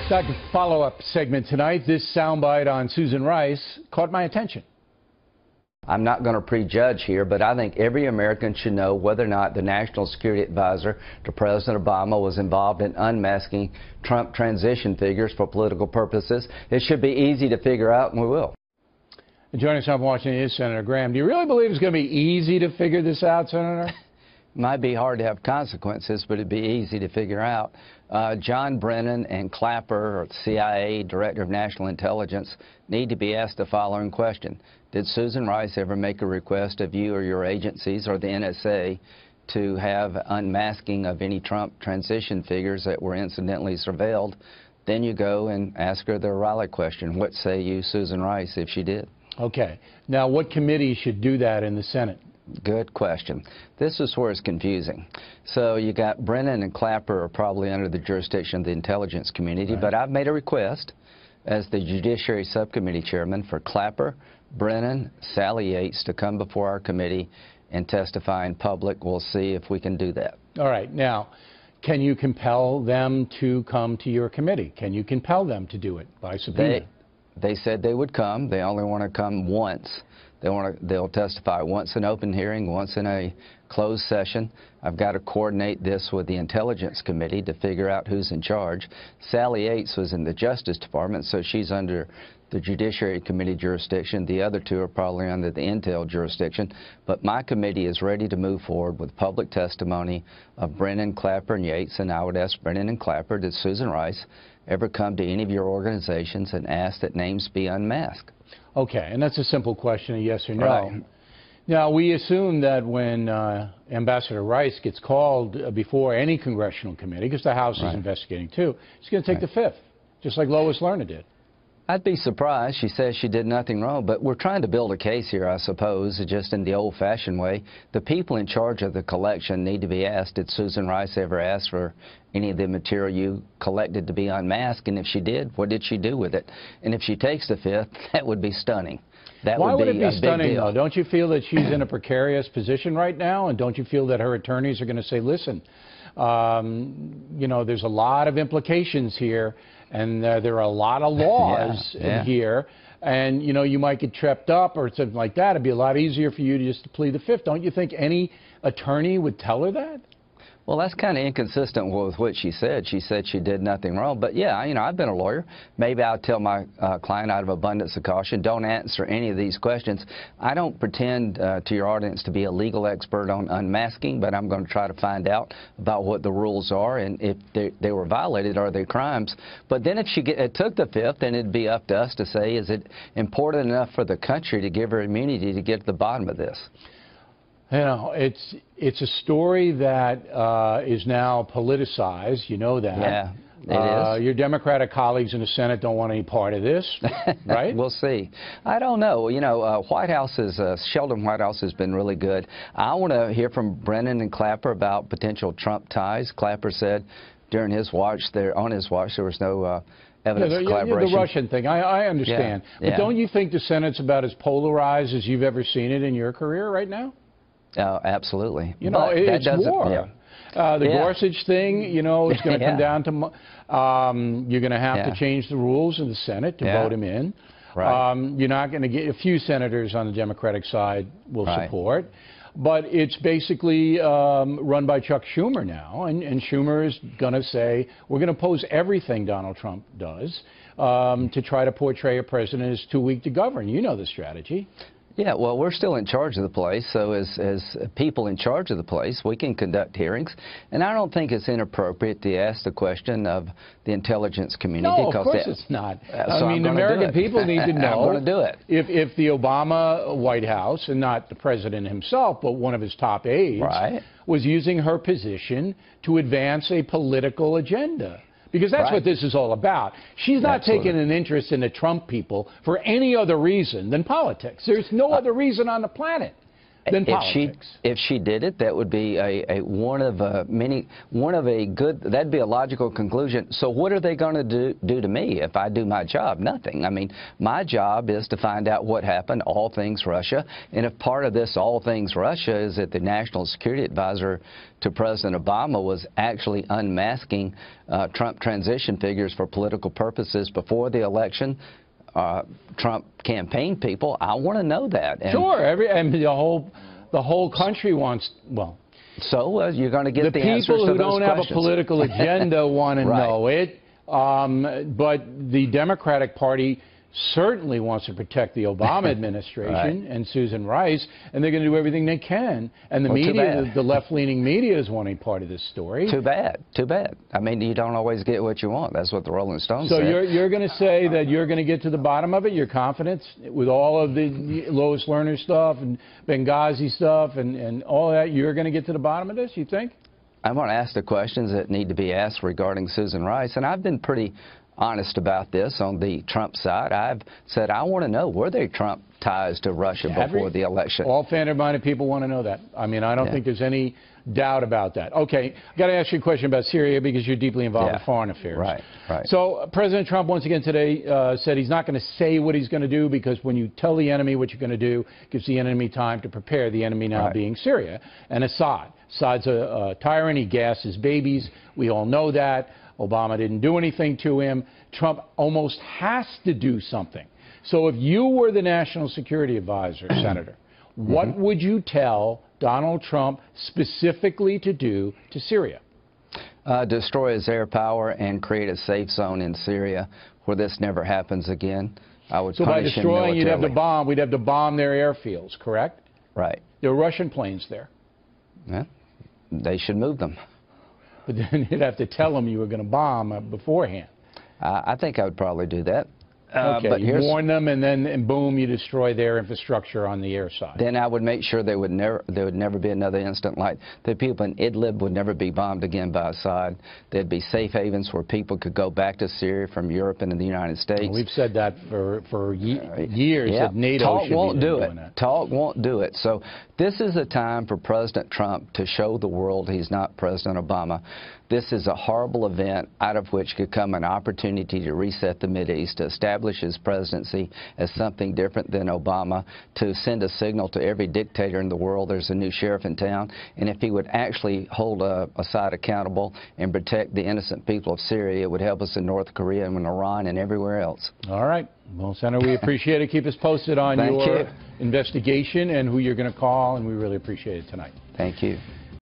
Got the follow-up segment tonight. This soundbite on Susan Rice caught my attention. I'm not going to prejudge here, but I think every American should know whether or not the National Security Advisor to President Obama was involved in unmasking Trump transition figures for political purposes. It should be easy to figure out, and we will. Joining us on Washington is Senator Graham. Do you really believe it's going to be easy to figure this out, Senator? Might be hard to have consequences, but it'd be easy to figure out. John Brennan and Clapper, or the CIA Director of National Intelligence, need to be asked the following question. Did Susan Rice ever make a request of you or your agencies or the NSA to have unmasking of any Trump transition figures that were incidentally surveilled? Then you go and ask her the O'Reilly question. What say you, Susan Rice, if she did? Okay. Now, what committee should do that in the Senate? Good question. This is where it's confusing. So you got Brennan and Clapper are probably under the jurisdiction of the intelligence community, right. But I've made a request as the Judiciary Subcommittee Chairman for Clapper, Brennan, Sally Yates to come before our committee and testify in public. We'll see if we can do that. All right. Now, can you compel them to come to your committee? Can you compel them to do it by subpoena? They said they would come. They only want to come once. They'll testify once in open hearing, once in a closed session. I've got to coordinate this with the Intelligence Committee to figure out who's in charge. Sally Yates was in the Justice Department, so she's under the Judiciary Committee jurisdiction. The other two are probably under the Intel jurisdiction. But my committee is ready to move forward with public testimony of Brennan, Clapper, and Yates. And I would ask Brennan and Clapper, did Susan Rice ever come to any of your organizations and ask that names be unmasked? Okay, and that's a simple question, a yes or no. Right. Now, we assume that when Ambassador Rice gets called before any congressional committee, because the House is investigating too, she's going to take the fifth, just like Lois Lerner did. I'd be surprised. She says she did nothing wrong, but we're trying to build a case here, I suppose, just in the old-fashioned way. The people in charge of the collection need to be asked, did Susan Rice ever ask for any of the material you collected to be unmasked? And if she did, what did she do with it? And if she takes the fifth, that would be stunning. Why would it be stunning, though? Don't you feel that she's in a precarious position right now? And don't you feel that her attorneys are going to say, listen, you know, there's a lot of implications here, and there are a lot of laws in here, and, you know, you might get tripped up or something like that. It'd be a lot easier for you to just plead the fifth. Don't you think any attorney would tell her that? Well, that's kind of inconsistent with what she said. She said she did nothing wrong. But, yeah, you know, I've been a lawyer. Maybe I'll tell my client out of abundance of caution, don't answer any of these questions. I don't pretend to your audience to be a legal expert on unmasking, but I'm going to try to find out about what the rules are and if they were violated, are they crimes. But then if she took the fifth, then it'd be up to us to say, is it important enough for the country to give her immunity to get to the bottom of this? You know, it's a story that is now politicized. You know that. Yeah, it is. Your Democratic colleagues in the Senate don't want any part of this, right? We'll see. I don't know. You know, Sheldon Whitehouse has been really good. I want to hear from Brennan and Clapper about potential Trump ties. Clapper said during his watch, on his watch, there was no evidence of collaboration. The Russian thing, I understand. But don't you think the Senate's about as polarized as you've ever seen it in your career right now? Absolutely. You know, it's war. The Gorsuch thing, you know, it's going to come down to, you're going to have to change the rules in the Senate to vote him in. Right. You're not going to get, a few senators on the Democratic side will support. But it's basically run by Chuck Schumer now, and Schumer is going to say, we're going to oppose everything Donald Trump does to try to portray a president as too weak to govern. You know the strategy. Yeah, well, we're still in charge of the place, so as people in charge of the place, we can conduct hearings. And I don't think it's inappropriate to ask the question of the intelligence community. No, of course it's not. I mean, the American people need to know I'm going to do it. If the Obama White House, and not the president himself, but one of his top aides, was using her position to advance a political agenda. Because that's what this is all about. She's not taking an interest in the Trump people for any other reason than politics. There's no other reason on the planet. than politics. If she did it, that would be that'd be a logical conclusion. So what are they going to do to me if I do my job? Nothing. I mean, my job is to find out what happened, all things Russia, and if part of this all things Russia is that the National Security Advisor to President Obama was actually unmasking Trump transition figures for political purposes before the election, Trump campaign people, I want to know that. And sure, and the whole country wants, well. So you're going to get the answers to those questions. The people who don't have a political agenda want to know it, but the Democratic Party certainly wants to protect the Obama administration and Susan Rice, and they're going to do everything they can. And the media, the left-leaning media, is wanting part of this story. Too bad. Too bad. I mean, you don't always get what you want. That's what the Rolling Stones said. So you're going to say that you're going to get to the bottom of it? You're confident with all of the Lois Lerner stuff and Benghazi stuff and all that? You're going to get to the bottom of this, you think? I'm going to ask the questions that need to be asked regarding Susan Rice, and I've been pretty honest about this on the Trump side. I've said I want to know, were there Trump ties to Russia before the election? All fair-minded people want to know that. I mean, I don't think there's any doubt about that. Okay, I've got to ask you a question about Syria because you're deeply involved in foreign affairs. Right. So President Trump once again today said he's not going to say what he's going to do because when you tell the enemy what you're going to do, it gives the enemy time to prepare, the enemy now being Syria and Assad. Assad's a tyrant. He gasses babies. We all know that. Obama didn't do anything to him. Trump almost has to do something. So if you were the National Security Advisor, Senator, what would you tell Donald Trump specifically to do to Syria? Destroy his air power and create a safe zone in Syria where this never happens again. I would so by destroying, you'd have to bomb. We'd have to bomb their airfields, correct? Right. There are Russian planes there. Yeah, they should move them. But then you'd have to tell them you were going to bomb beforehand. I think I would probably do that. Okay, but you warn them, and then boom, you destroy their infrastructure on the air side. Then I would make sure there would never be another incident like the people in Idlib would never be bombed again by Assad. There'd be safe havens where people could go back to Syria from Europe and the United States. Well, we've said that for years. That NATO Talk should won't be do doing it. That. Talk won't do it. So this is a time for President Trump to show the world he's not President Obama. This is a horrible event out of which could come an opportunity to reset the Mideast, to establish his presidency as something different than Obama, to send a signal to every dictator in the world there's a new sheriff in town. And if he would actually hold Assad accountable and protect the innocent people of Syria, it would help us in North Korea and in Iran and everywhere else. All right. Well, Senator, we appreciate it. Keep us posted on your investigation and who you're going to call, and we really appreciate it tonight. Thank you.